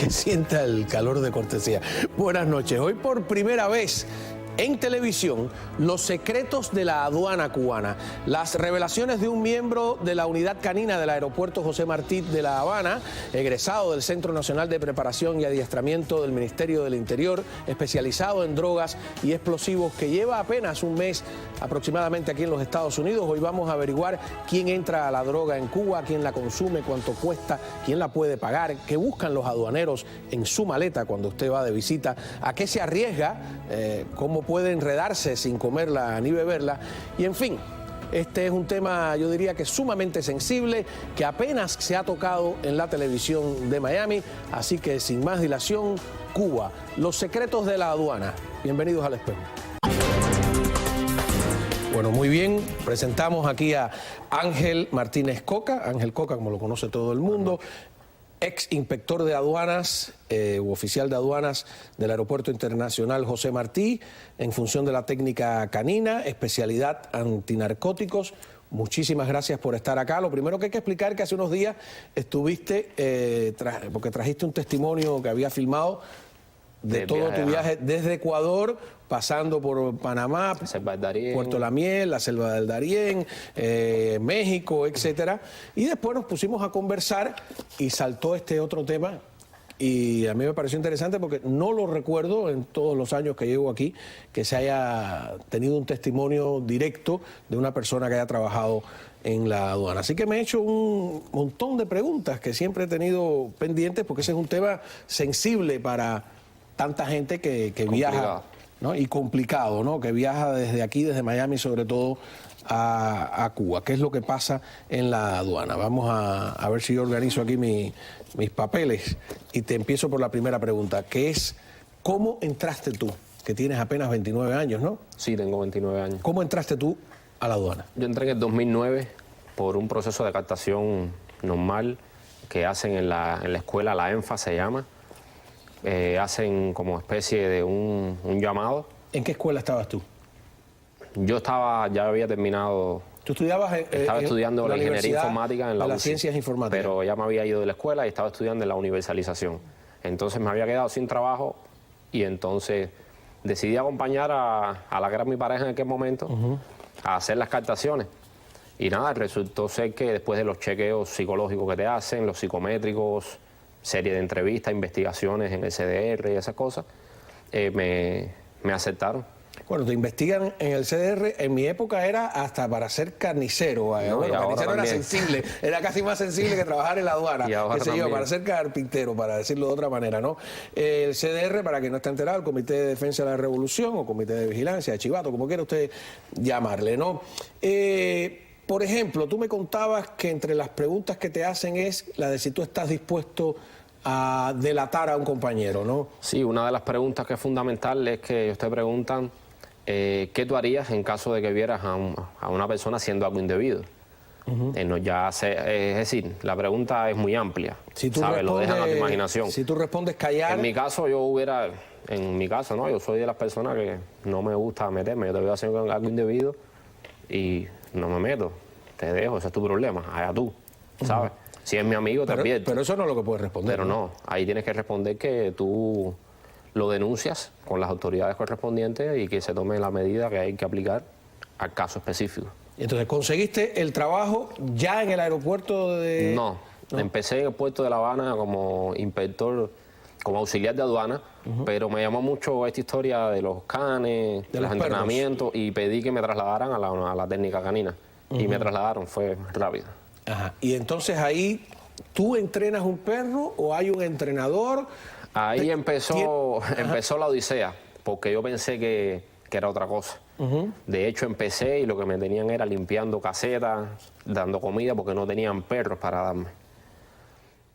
que sienta el calor de cortesía. Buenas noches. Hoy por primera vez en televisión, los secretos de la aduana cubana. Las revelaciones de un miembro de la unidad canina del aeropuerto José Martí de La Habana, egresado del Centro Nacional de Preparación y Adiestramiento del Ministerio del Interior, especializado en drogas y explosivos, que lleva apenas un mes aproximadamente aquí en los Estados Unidos. Hoy vamos a averiguar quién entra a la droga en Cuba, quién la consume, cuánto cuesta, quién la puede pagar, qué buscan los aduaneros en su maleta cuando usted va de visita, a qué se arriesga, cómo puede enredarse sin comerla ni beberla, y en fin, este es un tema, yo diría que sumamente sensible, que apenas se ha tocado en la televisión de Miami, así que sin más dilación, Cuba, los secretos de la aduana. Bienvenidos al Espejo. Bueno, muy bien, presentamos aquí a Ángel Martínez Coca, Ángel Coca, como lo conoce todo el mundo, ex inspector de aduanas u oficial de aduanas del Aeropuerto Internacional José Martí, en función de la técnica canina, especialidad antinarcóticos. Muchísimas gracias por estar acá. Lo primero que hay que explicar es que hace unos días estuviste, porque trajiste un testimonio que había filmado de todo tu viaje desde Ecuador, pasando por Panamá, Puerto La Miel, la Selva del Darién, México, etcétera. Y después nos pusimos a conversar y saltó este otro tema. Y a mí me pareció interesante porque no lo recuerdo en todos los años que llevo aquí, que se haya tenido un testimonio directo de una persona que haya trabajado en la aduana. Así que me he hecho un montón de preguntas que siempre he tenido pendientes, porque ese es un tema sensible para tanta gente que viaja, ¿no? Y complicado, ¿no? Que viaja desde aquí, desde Miami, sobre todo a Cuba. ¿Qué es lo que pasa en la aduana? Vamos a ver si yo organizo aquí mis papeles y te empiezo por la primera pregunta, que es, ¿cómo entraste tú? Que tienes apenas 29 años, ¿no? Sí, tengo 29 años. ¿Cómo entraste tú a la aduana? Yo entré en el 2009 por un proceso de captación normal que hacen en la escuela, la ENFA se llama. Hacen como especie de un llamado. ¿En qué escuela estabas tú? Yo ya había terminado. ¿Tú estudiabas estaba estudiando la ingeniería informática en la UCI, las ciencias informáticas? Pero ya me había ido de la escuela y estaba estudiando en la universalización. Entonces me había quedado sin trabajo y entonces decidí acompañar a la que era mi pareja en aquel momento a hacer las captaciones. Y nada, resultó ser que después de los chequeos psicológicos que te hacen, los psicométricos, serie de entrevistas, investigaciones en el CDR y esas cosas, me aceptaron. Bueno, te investigan en el CDR, en mi época era hasta para ser carnicero. Bueno, carnicero era sensible, era casi más sensible que trabajar en la aduana. Y ahora también. Para ser carpintero, para decirlo de otra manera, ¿no? El CDR, para quien no está enterado, el Comité de Defensa de la Revolución o Comité de Vigilancia, de Chivato, como quiera usted llamarle, ¿no? Por ejemplo, tú me contabas que entre las preguntas que te hacen es la de si tú estás dispuesto a delatar a un compañero, ¿no? Sí, una de las preguntas que es fundamental es que ellos te preguntan ¿qué tú harías en caso de que vieras a una persona haciendo algo indebido? Es decir, la pregunta es muy amplia, si tú ¿sabes? Lo dejan a tu imaginación. Si tú respondes callar... En mi caso, ¿no? Yo soy de las personas que no me gusta meterme. Yo te veo haciendo algo indebido y no me meto. Te dejo, ese es tu problema, allá tú, ¿sabes? Si es mi amigo, te advierto. Pero eso no es lo que puedes responder. Pero no, ahí tienes que responder que tú lo denuncias con las autoridades correspondientes y que se tome la medida que hay que aplicar al caso específico. Entonces, ¿conseguiste el trabajo ya en el aeropuerto de...? No, empecé en el puerto de La Habana como inspector, como auxiliar de aduana, pero me llamó mucho esta historia de los canes, de los entrenamientos, y pedí que me trasladaran a la técnica canina. Y me trasladaron, fue rápido. Ajá. Y entonces ahí, ¿tú entrenas un perro o hay un entrenador? Ahí empezó la odisea, porque yo pensé que era otra cosa. De hecho, empecé y lo que me tenían era limpiando casetas, dando comida, porque no tenían perros para darme.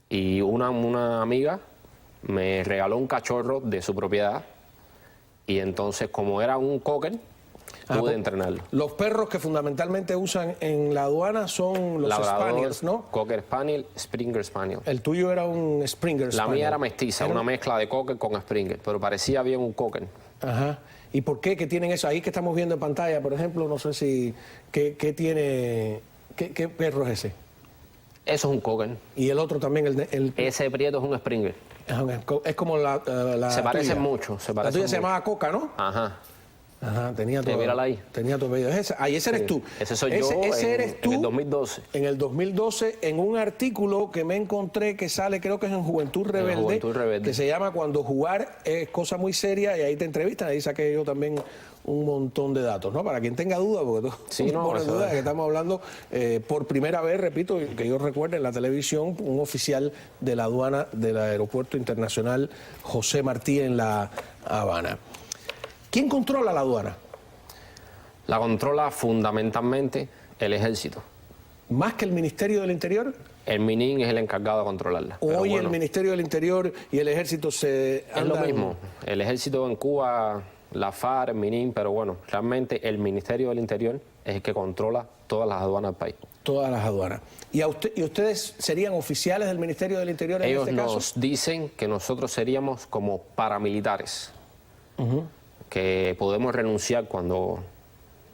Y una amiga me regaló un cachorro de su propiedad, y entonces, como era un cocker, pude entrenarlo. Los perros que fundamentalmente usan en la aduana son los Labrador, Spaniels, ¿no? Cocker Spaniel, Springer Spaniel. El tuyo era un Springer Spaniel. La mía era mestiza, una mezcla de Cocker con Springer, pero parecía bien un Cocker. Ajá. ¿Y por qué? ¿Qué tienen eso? Ahí que estamos viendo en pantalla, por ejemplo, no sé si... ¿Qué tiene...? ¿Qué perro es ese? Eso es un cocker. Y el otro también, Ese prieto es un Springer. es como la Se parecen tuya. mucho. La tuya se llamaba Coca, ¿no? Ajá. Ajá, tenía tu mírala ahí. Tenía tu apellido. Ese eres tú. Ese soy yo eres tú en el 2012. En el 2012, en un artículo que me encontré que sale, creo que es en Juventud Rebelde, Juventud Rebelde. que se llama Cuando jugar es cosa muy seria, y ahí te entrevistan, ahí saqué yo también un montón de datos, ¿no? Para quien tenga duda, porque tú pones duda de que estamos hablando por primera vez, repito, que yo recuerde en la televisión, un oficial de la aduana del Aeropuerto Internacional José Martí en La Habana. ¿Quién controla la aduana? La controla fundamentalmente el ejército. ¿Más que el Ministerio del Interior? El MININ es el encargado de controlarla. Hoy el Ministerio del Interior y el ejército se Es lo mismo. El ejército en Cuba, la FARC, el MININ, pero bueno, realmente el Ministerio del Interior es el que controla todas las aduanas del país. Todas las aduanas. ¿Y ustedes serían oficiales del Ministerio del Interior en este caso? Ellos nos dicen que nosotros seríamos como paramilitares. Que podemos renunciar cuando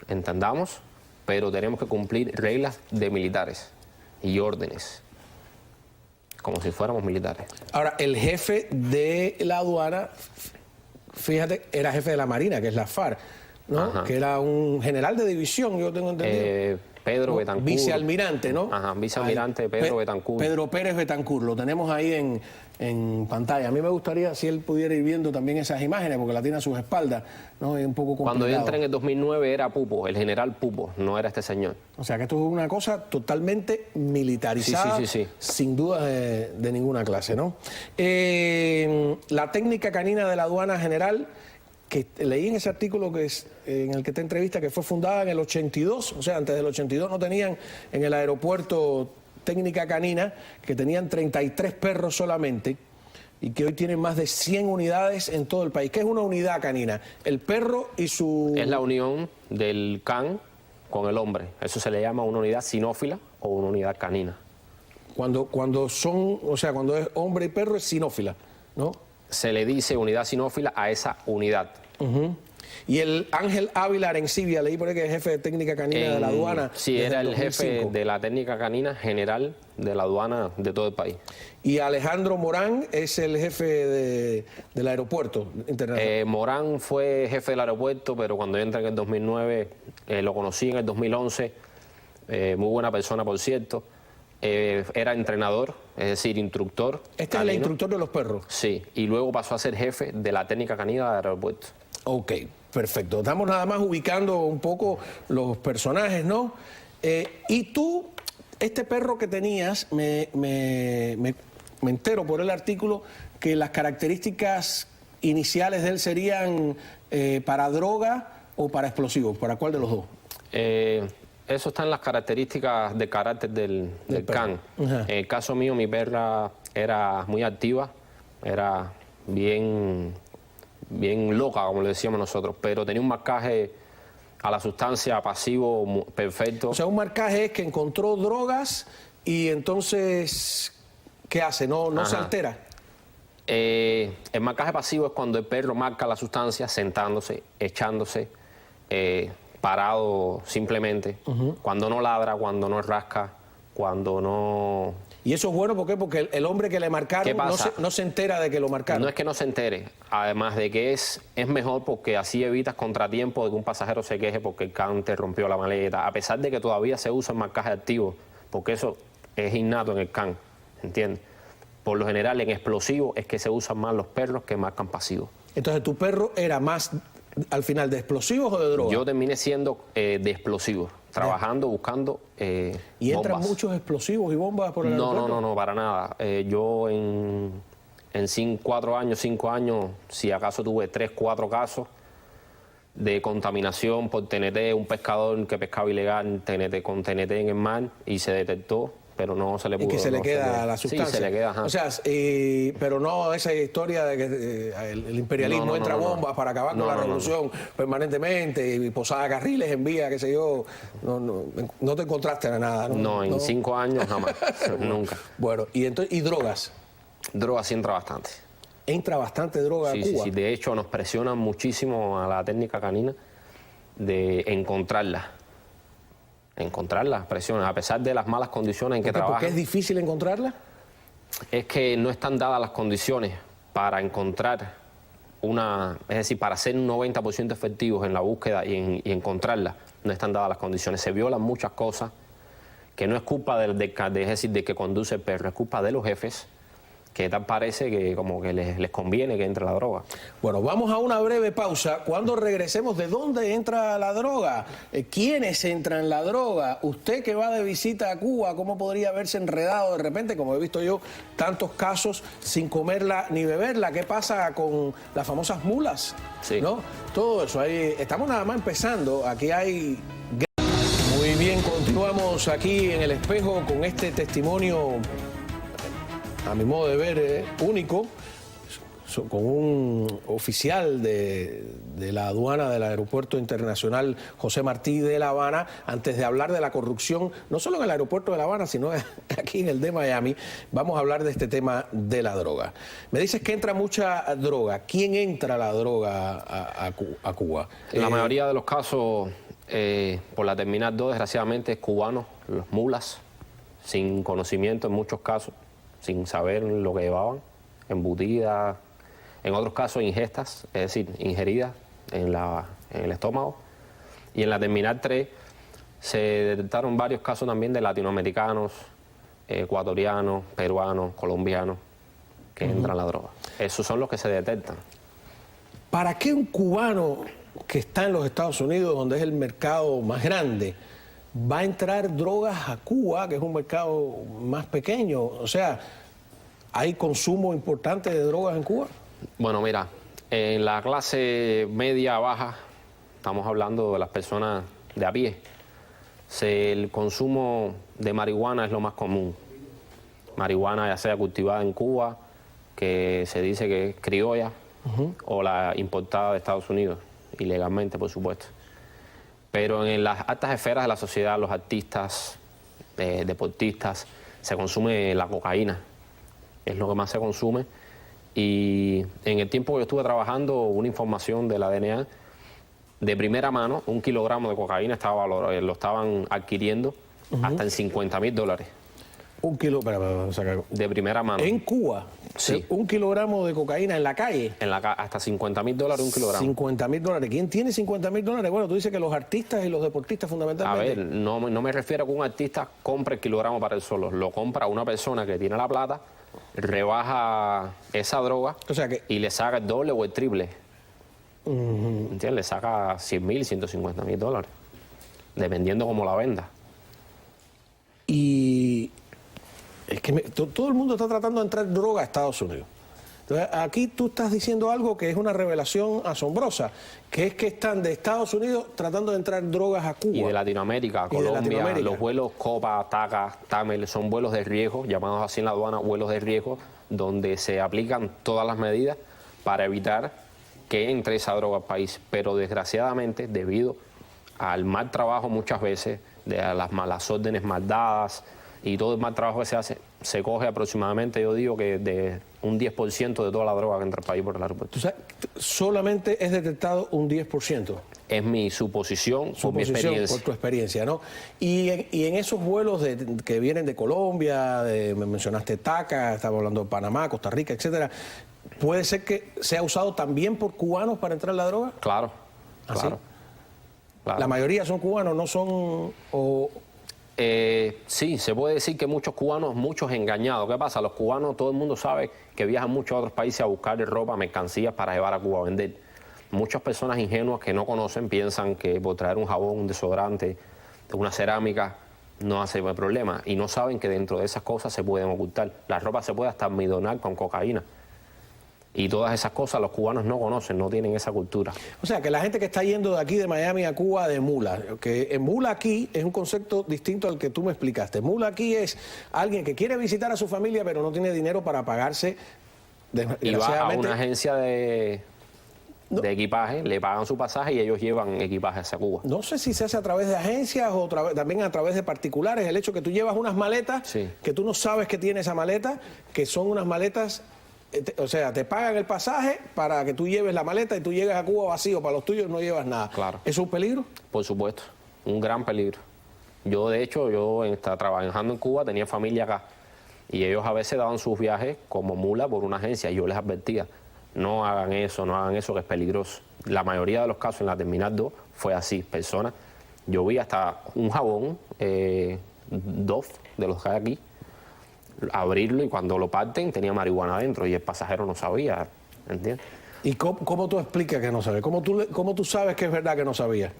entendamos, pero tenemos que cumplir reglas de militares y órdenes, como si fuéramos militares. Ahora, el jefe de la aduana, fíjate, era jefe de la Marina, que es la FARC, ¿no? Ajá. Que era un general de división, yo tengo entendido. Pedro Betancur. Vicealmirante, ¿no? Ajá, vicealmirante Pedro Betancur. Pedro Pérez Betancur, lo tenemos ahí en pantalla. A mí me gustaría si él pudiera ir viendo también esas imágenes, porque la tiene a sus espaldas, ¿no? Es un poco complicado. Cuando yo entré en el 2009 era Pupo, el general Pupo, no era este señor. O sea que esto es una cosa totalmente militarizada, sí. sin duda de ninguna clase, ¿no? La técnica canina de la aduana general, que leí en ese artículo en el que te entrevista, que fue fundada en el 82, o sea, antes del 82 no tenían en el aeropuerto técnica canina, que tenían 33 perros solamente, y que hoy tienen más de 100 unidades en todo el país. ¿Qué es una unidad canina? El perro y su... Es la unión del can con el hombre. Eso se le llama una unidad sinófila o una unidad canina. Cuando son, o sea, cuando es hombre y perro es sinófila, ¿no? Se le dice unidad sinófila a esa unidad. Y el Ángel Ávila Arencibia, leí por ahí que es jefe de técnica canina de la aduana. Sí, era el jefe de la técnica canina general de la aduana de todo el país. Y Alejandro Morán es el jefe del aeropuerto internacional. Morán fue jefe del aeropuerto, pero cuando yo entré en el 2009, lo conocí en el 2011, muy buena persona, por cierto. Era entrenador, es decir, instructor. Este canino. es el instructor de los perros. Sí, y luego pasó a ser jefe de la técnica canina del aeropuerto. Ok, perfecto. Estamos nada más ubicando un poco los personajes, ¿no? Y tú, este perro que tenías, me entero por el artículo que las características iniciales de él serían para droga o para explosivos. ¿Para cuál de los dos? Eso está en las características de carácter del can. Ajá. En el caso mío, mi perra era muy activa, era bien loca, como le decíamos nosotros, pero tenía un marcaje a la sustancia pasivo perfecto. O sea, un marcaje es que encontró drogas y entonces, ¿qué hace? ¿No se altera? El marcaje pasivo es cuando el perro marca la sustancia sentándose, echándose, parado simplemente, cuando no ladra, cuando no rasca, cuando no... Y eso es bueno, ¿por qué? Porque el hombre que le marcaron no se entera de que lo marcaron. No es que no se entere, además de que es mejor porque así evitas contratiempo de que un pasajero se queje porque el can te rompió la maleta, a pesar de que todavía se usa el marcaje activo, porque eso es innato en el can, ¿entiendes? Por lo general en explosivo es que se usan más los perros que marcan pasivos. Entonces, ¿tu perro era más al final de explosivos o de drogas? Yo terminé siendo de explosivos, trabajando, buscando ¿Y entran bombas. muchos explosivos y bombas por el aeropuerto? No, para nada. Yo en 4 años, si acaso tuve 3, 4 casos de contaminación por TNT, un pescador que pescaba ilegal con TNT en el mar y se detectó, pero no se le pudo. Y que se le queda la sustancia. Sí, se le queda, ajá. O sea, pero no esa historia de que el imperialismo entra bombas para acabar con la revolución permanentemente y posada carriles, envía, qué sé yo. No te encontraste nada, ¿no? No, en 5 años jamás, nunca. Bueno, ¿y drogas? Drogas sí entra bastante. ¿Entra bastante droga a Cuba? Sí, de hecho nos presionan muchísimo a la técnica canina de encontrarla. encontrarla, presión, a pesar de las malas condiciones en que trabajan. ¿Por qué es difícil encontrarla? Es que no están dadas las condiciones para encontrar es decir, para ser un 90% efectivos en la búsqueda y encontrarla, no están dadas las condiciones. Se violan muchas cosas que no es culpa de que conduce el perro, es culpa de los jefes, que tal parece que como que les conviene que entre la droga. Bueno, vamos a una breve pausa. Cuando regresemos, ¿de dónde entra la droga? ¿Quiénes entran en la droga? Usted que va de visita a Cuba, ¿cómo podría verse enredado de repente, como he visto yo, tantos casos sin comerla ni beberla? ¿Qué pasa con las famosas mulas? Sí. ¿No? Todo eso. Ahí estamos nada más empezando. Aquí hay... Muy bien, continuamos aquí en El Espejo con este testimonio, a mi modo de ver, único, con un oficial de la aduana del Aeropuerto Internacional José Martí de La Habana, antes de hablar de la corrupción, no solo en el aeropuerto de La Habana, sino aquí en el de Miami. Vamos a hablar de este tema de la droga. Me dices que entra mucha droga. ¿Quién entra la droga a Cuba? La mayoría de los casos, por la Terminal 2, desgraciadamente, es cubanos, los mulas, sin conocimiento en muchos casos, sin saber lo que llevaban, embutidas, en otros casos ingestas, es decir, ingeridas en el estómago. Y en la Terminal 3 se detectaron varios casos también de latinoamericanos, ecuatorianos, peruanos, colombianos, que entran la droga. Esos son los que se detectan. ¿Para qué un cubano que está en los Estados Unidos, donde es el mercado más grande, va a entrar drogas a Cuba, que es un mercado más pequeño? O sea, ¿hay consumo importante de drogas en Cuba? Bueno, mira, en la clase media baja, estamos hablando de las personas de a pie, el consumo de marihuana es lo más común. Marihuana ya sea cultivada en Cuba, que se dice que es criolla, o la importada de Estados Unidos, ilegalmente, por supuesto. Pero en las altas esferas de la sociedad, los artistas, deportistas, se consume la cocaína, es lo que más se consume. Y en el tiempo que yo estuve trabajando, una información de la DNA, de primera mano, 1 kilogramo de cocaína lo estaban adquiriendo hasta en $50,000. 1 kilo, de primera mano. ¿En Cuba? Sí. 1 kilogramo de cocaína en la calle. Hasta $50,000 1 kilogramo. $50,000. ¿Quién tiene $50,000? Bueno, tú dices que los artistas y los deportistas fundamentalmente. A ver, no me refiero a que un artista compre el kilogramo para él solo. Lo compra una persona que tiene la plata, rebaja esa droga, o sea que, y le saca el doble o el triple. ¿Entiendes? Le saca $100,000, $150,000, dependiendo cómo la venda. Y es que todo el mundo está tratando de entrar droga a Estados Unidos. Entonces, aquí tú estás diciendo algo que es una revelación asombrosa, que es que están de Estados Unidos tratando de entrar drogas a Cuba. Y de Latinoamérica, Colombia, los vuelos Copa, Taca, Tamel, son vuelos de riesgo, llamados así en la aduana, vuelos de riesgo, donde se aplican todas las medidas para evitar que entre esa droga al país. Pero desgraciadamente, debido al mal trabajo muchas veces, de las malas órdenes mal dadas y todo el mal trabajo que se hace, se coge aproximadamente, yo digo que de un 10% de toda la droga que entra al país por el aeropuerto. O sea, solamente es detectado un 10%. Es mi suposición, por mi experiencia. Por tu experiencia, ¿no? Y en esos vuelos que vienen de Colombia, me mencionaste Taca, estamos hablando de Panamá, Costa Rica, etcétera, ¿puede ser que sea usado también por cubanos para entrar la droga? Claro, ¿Ah, claro, sí? claro. La mayoría son cubanos, no son... Sí, se puede decir que muchos cubanos, muchos engañados. ¿Qué pasa? Los cubanos, todo el mundo sabe que viajan mucho a otros países a buscar ropa, mercancías para llevar a Cuba a vender. Muchas personas ingenuas que no conocen piensan que por traer un jabón, un desodorante, una cerámica, no hace problema. Y no saben que dentro de esas cosas se pueden ocultar. La ropa se puede hasta almidonar con cocaína. Y todas esas cosas los cubanos no conocen, no tienen esa cultura. O sea, que la gente que está yendo de aquí de Miami a Cuba de mula, que en mula aquí es un concepto distinto al que tú me explicaste. Mula aquí es alguien que quiere visitar a su familia pero no tiene dinero para pagarse. Y va a una agencia de equipaje, le pagan su pasaje y ellos llevan equipaje hacia Cuba. No sé si se hace a través de agencias o también a través de particulares. El hecho que tú llevas unas maletas, sí, que tú no sabes que tiene esa maleta, que son unas maletas... O sea, te pagan el pasaje para que tú lleves la maleta y tú llegas a Cuba vacío, para los tuyos no llevas nada. Claro. ¿Es un peligro? Por supuesto, un gran peligro. Yo, de hecho, yo estaba trabajando en Cuba, tenía familia acá. Y ellos a veces daban sus viajes como mula por una agencia. Y yo les advertía, no hagan eso, que es peligroso. La mayoría de los casos en la Terminal 2 fue así, personas. Yo vi hasta un jabón, Dove, de los que hay aquí, abrirlo y cuando lo parten tenía marihuana adentro y el pasajero no sabía, ¿entiendes? ¿Y cómo tú explicas que no sabes? ¿Cómo tú sabes que es verdad que no sabías?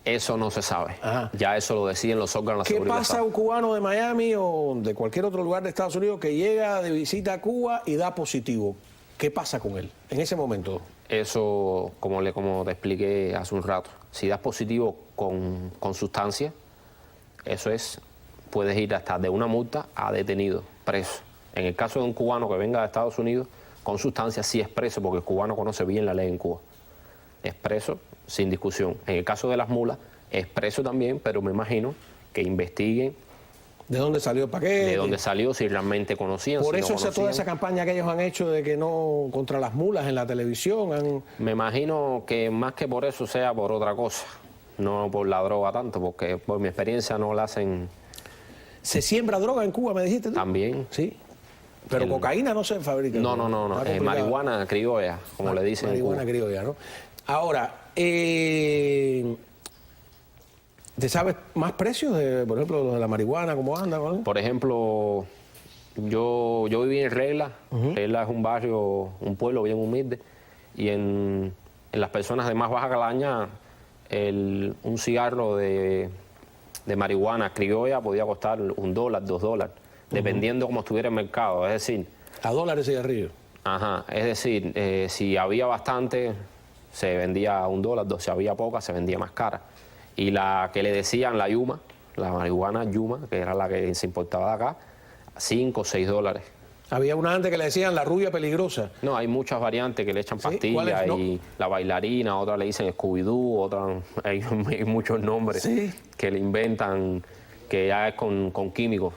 Eso no se sabe. Ajá. Ya eso lo deciden los órganos de ¿Qué seguridad. pasa a un cubano de Miami o de cualquier otro lugar de Estados Unidos que llega de visita a Cuba y da positivo? ¿Qué pasa con él en ese momento? Eso, como te expliqué hace un rato, si das positivo con sustancia, eso es, puedes ir hasta de una multa a detenido, preso. En el caso de un cubano que venga de Estados Unidos, con sustancia sí es preso, porque el cubano conoce bien la ley en Cuba. Es preso sin discusión. En el caso de las mulas, es preso también, pero me imagino que investiguen ¿De dónde salió el paquete? de dónde salió, si realmente conocían. Por si eso no toda conocían. esa campaña que ellos han hecho de que no contra las mulas en la televisión. Me imagino que más que por eso sea por otra cosa, no por la droga tanto, porque por mi experiencia no la hacen ¿Se siembra droga en Cuba, me dijiste tú? también. Sí. Pero cocaína no se fabrica. No, Está complicado. marihuana criolla, como le dicen en Marihuana Cuba. criolla, ¿no? Ahora, ¿te sabes más precios, por ejemplo, de la marihuana, cómo anda? ¿No? Por ejemplo, yo viví en Regla. Regla es un barrio, un pueblo bien humilde, y en las personas de más baja calaña, un cigarro de marihuana criolla podía costar $1, $2, dependiendo cómo estuviera el mercado. Es decir, A dólares cigarrillos. si había bastante, se vendía a $1, si había poca, se vendía más cara. Y la que le decían la Yuma, la marihuana Yuma, que era la que se importaba de acá, $5 o $6. Había una antes que le decían la rubia peligrosa. No, hay muchas variantes que le echan ¿Sí? pastillas, ¿Cuáles? No. y la bailarina, otra le dicen Scooby-Doo, otra hay muchos nombres Sí. que le inventan, que ya es con químicos.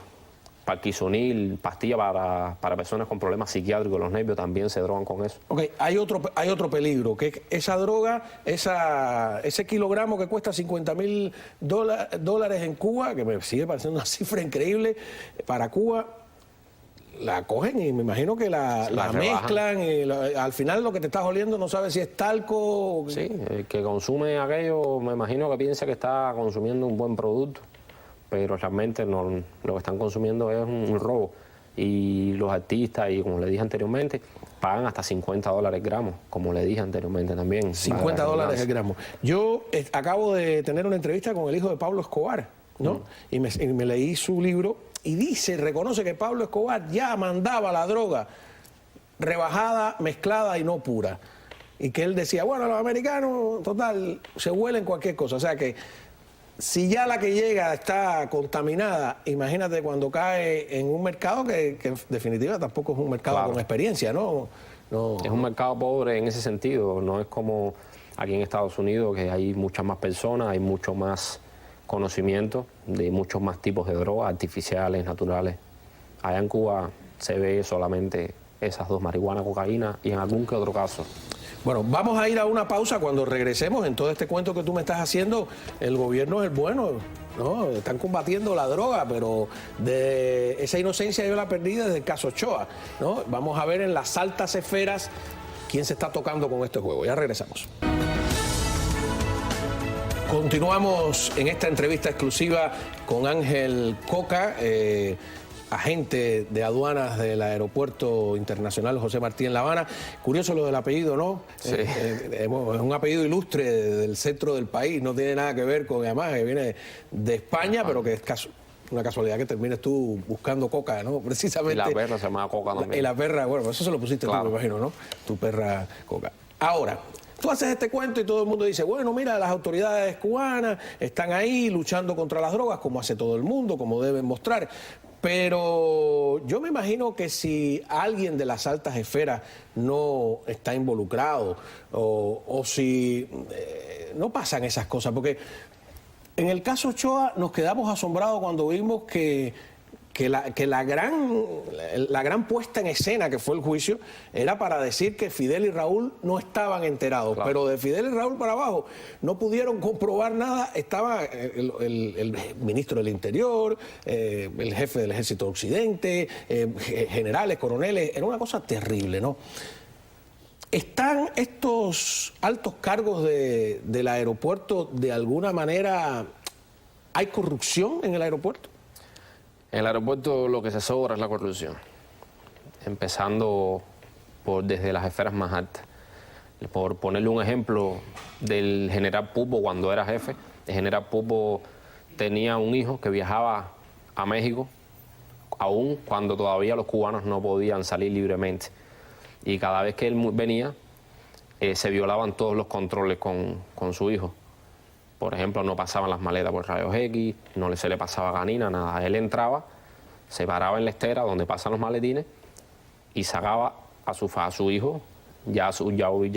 Parquisonil, pastilla para personas con problemas psiquiátricos, los nervios también se drogan con eso. Ok, hay otro peligro, que esa droga, ese kilogramo que cuesta $50,000 en Cuba, que me sigue pareciendo una cifra increíble para Cuba, la cogen y me imagino que la rebajan. mezclan y al final lo que te estás oliendo no sabes si es talco. Sí, el que consume aquello, me imagino que piensa que está consumiendo un buen producto, pero realmente no, lo que están consumiendo es un robo. Y los artistas, y como le dije anteriormente, pagan hasta $50 el gramo, como le dije anteriormente también. $50 el gramo. Yo acabo de tener una entrevista con el hijo de Pablo Escobar, ¿no? Y me leí su libro y reconoce que Pablo Escobar ya mandaba la droga rebajada, mezclada y no pura. Y que él decía, bueno, los americanos, total, se huelen cualquier cosa. O sea que si ya la que llega está contaminada, imagínate cuando cae en un mercado que en definitiva tampoco es un mercado Claro. con experiencia, ¿no? Es un mercado pobre en ese sentido, no es como aquí en Estados Unidos, que hay muchas más personas, hay mucho más conocimiento de muchos más tipos de drogas, artificiales, naturales. Allá en Cuba se ve solamente esas dos, marihuana, cocaína, y en algún que otro caso. Bueno, vamos a ir a una pausa. Cuando regresemos en todo este cuento que tú me estás haciendo, el gobierno es el bueno, ¿no? Están combatiendo la droga, pero de esa inocencia yo la perdí desde el caso Ochoa, ¿no? Vamos a ver en las altas esferas quién se está tocando con este juego. Ya regresamos. Continuamos en esta entrevista exclusiva con Ángel Coca, agente de aduanas del Aeropuerto Internacional José Martí en La Habana. Curioso lo del apellido, ¿no? Sí. Es un apellido ilustre del centro del país, no tiene nada que ver con, además, que viene de España, pero que es una casualidad que termines tú buscando coca, ¿no? Precisamente. Y la perra se llama Coca también. Y la perra, bueno, eso se lo pusiste Claro. tú, me imagino, ¿no? Tu perra Coca. Ahora, tú haces este cuento y todo el mundo dice, bueno, mira, las autoridades cubanas están ahí luchando contra las drogas, como hace todo el mundo, como deben mostrar. Pero yo me imagino que si alguien de las altas esferas no está involucrado o si no pasan esas cosas, porque en el caso Ochoa nos quedamos asombrados cuando vimos que la gran puesta en escena que fue el juicio era para decir que Fidel y Raúl no estaban enterados, claro. Pero de Fidel y Raúl para abajo no pudieron comprobar nada. Estaba el ministro del Interior, el jefe del Ejército Occidente, generales, coroneles, era una cosa terrible, ¿no? ¿Están estos altos cargos del aeropuerto de alguna manera, hay corrupción en el aeropuerto? En el aeropuerto lo que se sobra es la corrupción, empezando desde las esferas más altas. Por ponerle un ejemplo del general Pupo cuando era jefe, el general Pupo tenía un hijo que viajaba a México, aún cuando todavía los cubanos no podían salir libremente. Y cada vez que él venía, se violaban todos los controles con su hijo. Por ejemplo, no pasaban las maletas por rayos X, no se le pasaba ganina, nada. Él entraba, se paraba en la estera donde pasan los maletines y sacaba a su hijo, ya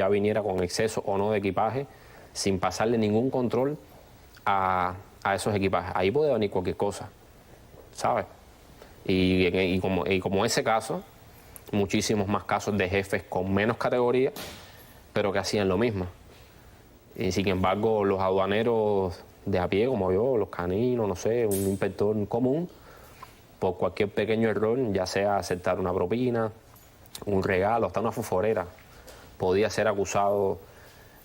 viniera con exceso o no de equipaje, sin pasarle ningún control a esos equipajes. Ahí puede venir cualquier cosa, ¿sabes? Y como ese caso, muchísimos más casos de jefes con menos categoría, pero que hacían lo mismo. Y sin embargo, los aduaneros de a pie, como yo, los caninos, no sé, un inspector común, por cualquier pequeño error, ya sea aceptar una propina, un regalo, hasta una fosforera, podía ser acusado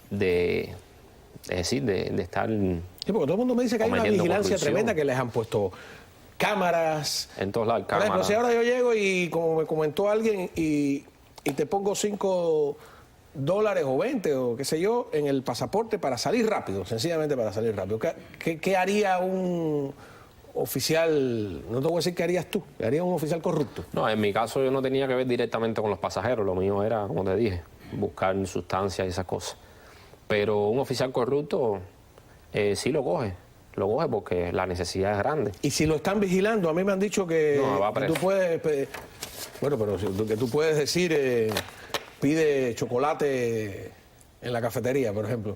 de estar... Sí, porque todo el mundo me dice que hay una vigilancia tremenda, que les han puesto cámaras. En todos lados, cámaras. Por ejemplo, si ahora yo llego y, como me comentó alguien, y te pongo $5 o 20 o qué sé yo en el pasaporte para salir rápido, sencillamente para salir rápido. ¿Qué haría un oficial? No te voy a decir qué harías tú, ¿qué haría un oficial corrupto? No, en mi caso yo no tenía que ver directamente con los pasajeros, lo mío era, como te dije, buscar sustancias y esas cosas. Pero un oficial corrupto sí lo coge porque la necesidad es grande. Y si lo están vigilando, a mí me han dicho que, que tú puedes, bueno, pero que tú puedes decir... pide chocolate en la cafetería, por ejemplo.